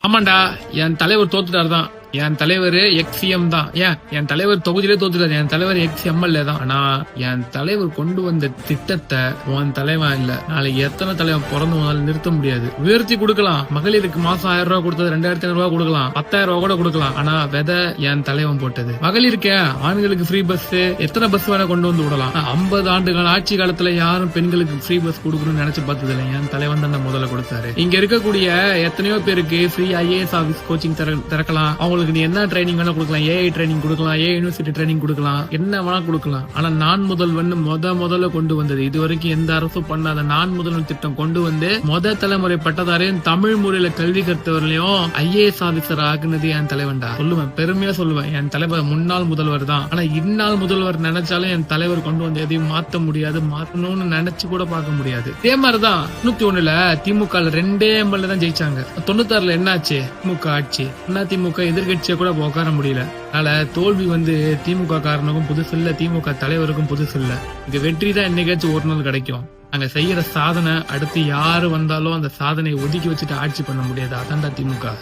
ஆமாண்டா, என் தலைவர் தோத்துட்டாரு தான். என் தலைவர் எக்ஸ்எம் தான். ஏன் என் தலைவர் தொகுதியிலே தோத்துட்டாரு. என் தலைவர் எக்ஸ்எம்எல்ஏ தான். ஆனா என் தலைவர் கொண்டு வந்த திட்டத்தை உன் தலைவன் இல்ல நாளைக்கு எத்தனை தலைவன் பிறந்து முதல்ல நிறுத்த முடியாது. உயர்த்தி கொடுக்கலாம். மகளிருக்கு மாசம் 1000 ரூபாய் கொடுத்தது 2500 ரூபாய் கொடுக்கலாம், 10,000 ரூபாய் கூட கொடுக்கலாம். ஆனா விதை என் தலைவன் போட்டது. மகளிருக்கு ஆண்களுக்கு ஃப்ரீ பஸ், எத்தனை பஸ் வேணா கொண்டு வந்து விடலாம். 50 ஆண்டுகள் ஆட்சி காலத்துல யாரும் பெண்களுக்கு ஃப்ரீ பஸ் கொடுக்கணும்னு நினைச்சு பார்த்தது இல்லை. என் தலைவன் தான் முதல்ல கொடுத்தாரு. இங்க இருக்கக்கூடிய எத்தனையோ பேருக்கு ஃப்ரீ ஐஏஎஸ் ஆபீஸ் கோச்சிங் திறக்கலாம். அவங்களுக்கு நீ என்ன ட்ரைனிங் வேணா கொடுக்கலாம். ஏஐ ட்ரைனிங் கொடுக்கலாம், ஏஐ யூனிவர்சிட்டி ட்ரைனிங் கொடுக்கலாம், என்ன வேணா கொடுக்கலாம். ஆனா நான் முதல்வன் முதல்ல கொண்டு வந்தது இது வரைக்கும் எந்த அரசும் பண்ணாத நான் முதல்வன் திட்டம் கொண்டு வந்து தலைமுறை பட்டதாரையும் தமிழ் முறையில கல்வி கற்றவர்களையும் ஐஏஎஸ் ஆபீசர் ஆக்குனது என் தலைவன்டா. சொல்லுவேன், பெருமையா சொல்லுவேன். என் தலைவர் முன்னாள் முதல்வர் தான். ஆனா இந்நாள் முதல்வர் நினைச்சாலும் என் தலைவர் கொண்டு வந்து எதையும் மாத்த முடியாது, மாத்தணும்னு நினைச்சு கூட பார்க்க முடியாது. இதே மாதிரிதான் 91ல திமுக 2 எம்எல்ஏ தான் ஜெயிச்சாங்க. 96ல என்னாச்சு? திமுக ஆட்சி. திமுக எதிர்கட்சியை கூட உட்கார முடியல. அதனால தோல்வி திமுக காரனுக்கும் புதுசு இல்ல, திமுக தலைவருக்கும் புதுசு இல்ல. இங்க வெற்றி தான் என்னைக்காச்சும் ஒரு நாள் கிடைக்கும். அங்க செய்யற சாதனை அடுத்து யாரு வந்தாலும் அந்த சாதனையை ஒதுக்கி வச்சுட்டு ஆட்சி பண்ண முடியாது. அதான்டா திமுக.